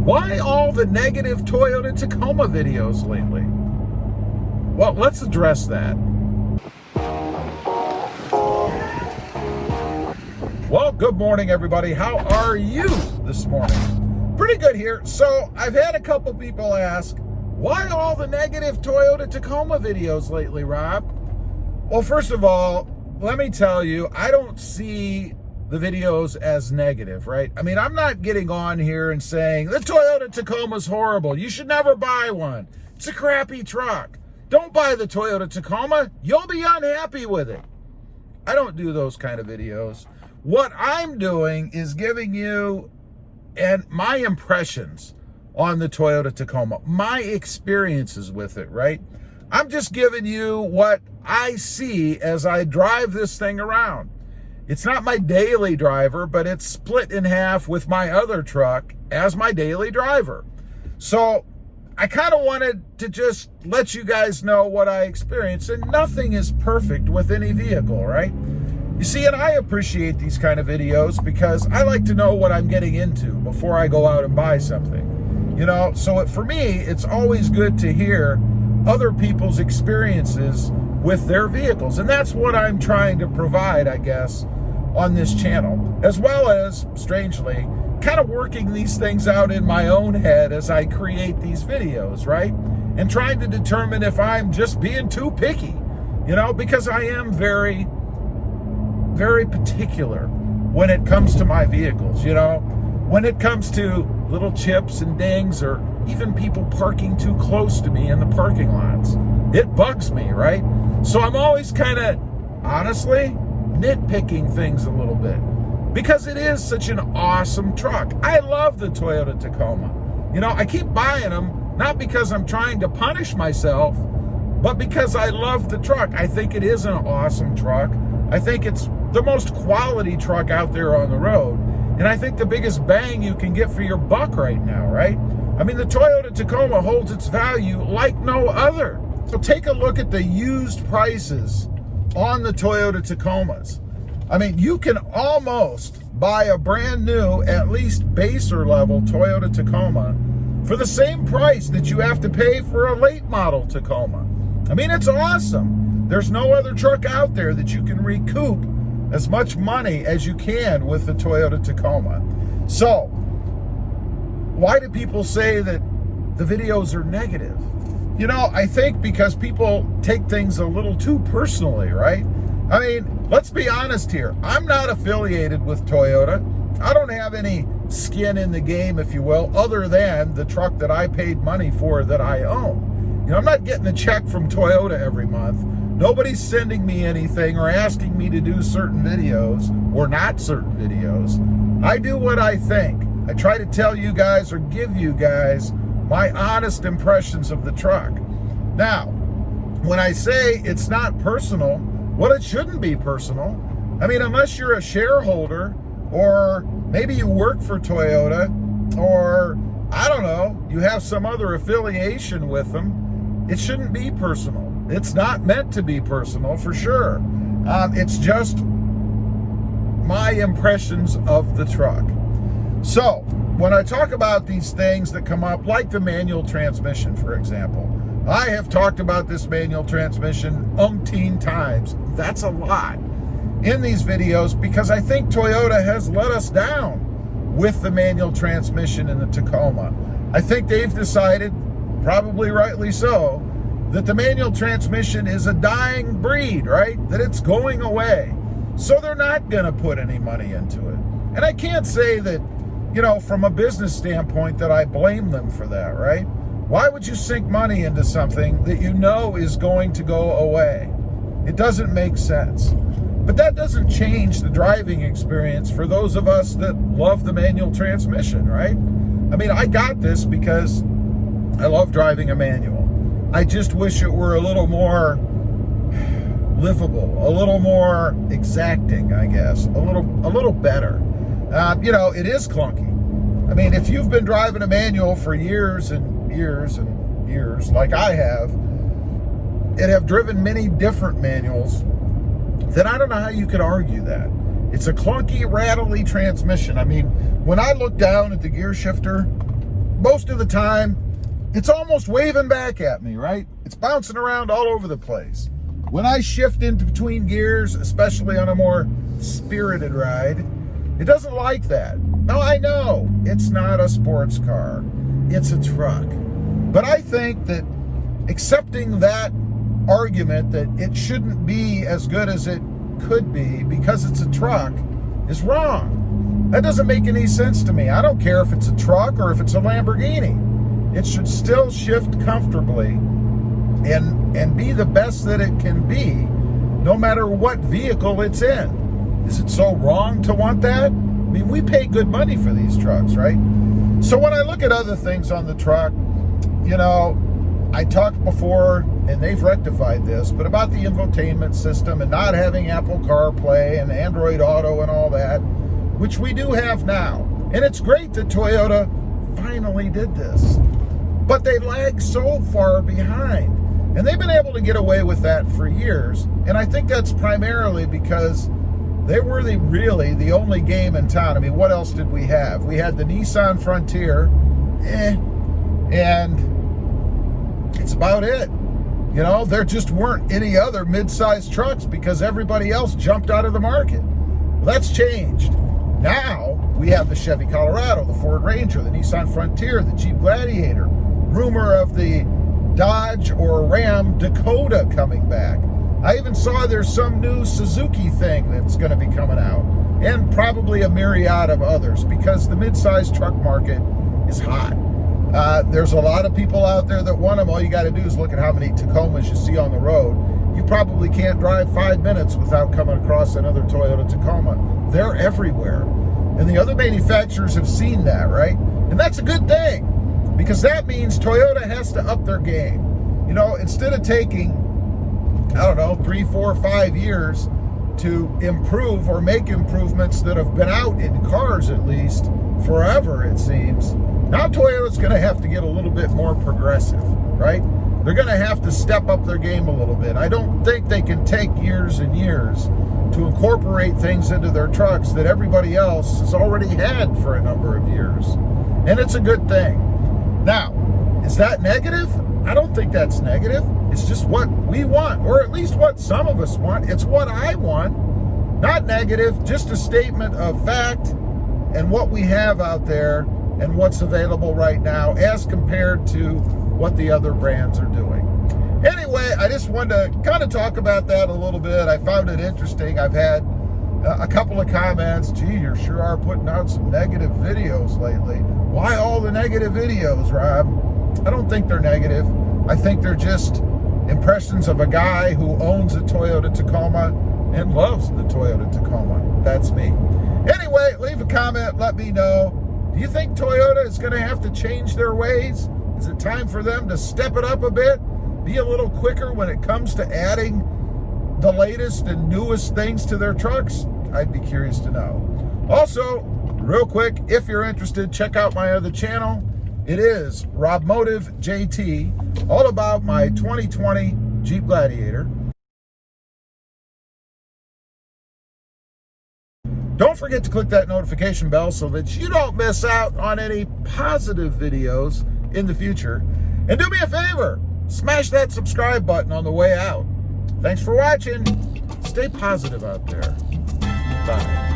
Why all the negative Toyota Tacoma videos lately? Well, let's address that. Well, good morning, everybody. How are you this morning? Pretty good here. So I've had a couple people ask, why all the negative Toyota Tacoma videos lately, Rob? Well, first of all, let me tell you, I don't see the videos as negative, right? I mean, I'm not getting on here and saying, the Toyota Tacoma's horrible. You should never buy one. It's a crappy truck. Don't buy the Toyota Tacoma. You'll be unhappy with it. I don't do those kind of videos. What I'm doing is giving you my impressions on the Toyota Tacoma, my experiences with it, right? I'm just giving you what I see as I drive this thing around. It's not my daily driver, but it's split in half with my other truck as my daily driver. So I kind of wanted to just let you guys know what I experienced, and nothing is perfect with any vehicle, right? You see, and I appreciate these kind of videos because I like to know what I'm getting into before I go out and buy something. You know, so for me, it's always good to hear other people's experiences with their vehicles. And that's what I'm trying to provide, I guess, on this channel, as well as, strangely, kind of working these things out in my own head as I create these videos, right? And trying to determine if I'm just being too picky, you know, because I am very, very particular when it comes to my vehicles, you know, when it comes to little chips and dings or even people parking too close to me in the parking lots. It bugs me, right? So I'm always kind of, honestly, nitpicking things a little bit because it is such an awesome truck. I love the Toyota Tacoma. You know, I keep buying them, not because I'm trying to punish myself, but because I love the truck. I think it is an awesome truck. I think it's the most quality truck out there on the road. And I think the biggest bang you can get for your buck right now, right? I mean, the Toyota Tacoma holds its value like no other. So take a look at the used prices on the Toyota Tacomas. I mean, you can almost buy a brand new, at least baser level Toyota Tacoma for the same price that you have to pay for a late model Tacoma. I mean, it's awesome. There's no other truck out there that you can recoup as much money as you can with the Toyota Tacoma. So, why do people say that the videos are negative? You know, I think because people take things a little too personally, right? I mean, let's be honest here. I'm not affiliated with Toyota. I don't have any skin in the game, if you will, other than the truck that I paid money for that I own. You know, I'm not getting a check from Toyota every month. Nobody's sending me anything or asking me to do certain videos or not certain videos. I do what I think. I try to tell you guys or give you guys my honest impressions of the truck. Now, when I say it's not personal, well, it shouldn't be personal. I mean, unless you're a shareholder or maybe you work for Toyota or, I don't know, you have some other affiliation with them, it shouldn't be personal. It's not meant to be personal, for sure. It's just my impressions of the truck. So, when I talk about these things that come up, like the manual transmission, for example, I have talked about this manual transmission umpteen times. That's a lot in these videos because I think Toyota has let us down with the manual transmission in the Tacoma. I think they've decided, probably rightly so, that the manual transmission is a dying breed, right? That it's going away. So they're not going to put any money into it. And I can't say that, you know, from a business standpoint that I blame them for that, right? Why would you sink money into something that you know is going to go away? It doesn't make sense. But that doesn't change the driving experience for those of us that love the manual transmission, right? I mean, I got this because I love driving a manual. I just wish it were a little more livable, a little more exacting, I guess, a little better. You know, it is clunky. I mean, if you've been driving a manual for years and years and years, like I have, and have driven many different manuals, then I don't know how you could argue that. It's a clunky, rattly transmission. I mean, when I look down at the gear shifter, most of the time, it's almost waving back at me, right? It's bouncing around all over the place. When I shift into between gears, especially on a more spirited ride, it doesn't like that. Now, I know it's not a sports car. It's a truck. But I think that accepting that argument that it shouldn't be as good as it could be because it's a truck is wrong. That doesn't make any sense to me. I don't care if it's a truck or if it's a Lamborghini. It should still shift comfortably and be the best that it can be, no matter what vehicle it's in. Is it so wrong to want that? I mean, we pay good money for these trucks, right? So when I look at other things on the truck, you know, I talked before, and they've rectified this, but about the infotainment system and not having Apple CarPlay and Android Auto and all that, which we do have now. And it's great that Toyota finally did this. But they lag so far behind. And they've been able to get away with that for years. And I think that's primarily because they were really the only game in town. I mean, what else did we have? We had the Nissan Frontier, and it's about it. You know, there just weren't any other mid-sized trucks because everybody else jumped out of the market. Well, that's changed. Now we have the Chevy Colorado, the Ford Ranger, the Nissan Frontier, the Jeep Gladiator, rumor of the Dodge or Ram Dakota coming back. I even saw there's some new Suzuki thing that's going to be coming out, and probably a myriad of others because the mid-sized truck market is hot. There's a lot of people out there that want them. All you got to do is look at how many Tacomas you see on the road. You probably can't drive 5 minutes without coming across another Toyota Tacoma. They're everywhere. And the other manufacturers have seen that, right? And that's a good thing because that means Toyota has to up their game. You know, instead of taking, I don't know, 3, 4, 5 years to improve or make improvements that have been out in cars at least forever, it seems. Now Toyota's going to have to get a little bit more progressive, right? They're going to have to step up their game a little bit. I don't think they can take years and years to incorporate things into their trucks that everybody else has already had for a number of years. And it's a good thing. Now, is that negative? I don't think that's negative. It's just what we want, or at least what some of us want. It's what I want. Not negative, just a statement of fact and what we have out there and what's available right now as compared to what the other brands are doing. Anyway, I just wanted to kind of talk about that a little bit. I found it interesting. I've had a couple of comments. Gee, you sure are putting out some negative videos lately. Why all the negative videos, Rob? I don't think they're negative. I think they're just impressions of a guy who owns a Toyota Tacoma and loves the Toyota Tacoma. That's me. Anyway, leave a comment. Let me know. Do you think Toyota is going to have to change their ways? Is it time for them to step it up a bit? Be a little quicker when it comes to adding the latest and newest things to their trucks? I'd be curious to know. Also, real quick, if you're interested, check out my other channel. It is RobMotive JT, all about my 2020 Jeep Gladiator. Don't forget to click that notification bell so that you don't miss out on any positive videos in the future. And do me a favor, smash that subscribe button on the way out. Thanks for watching. Stay positive out there. Bye.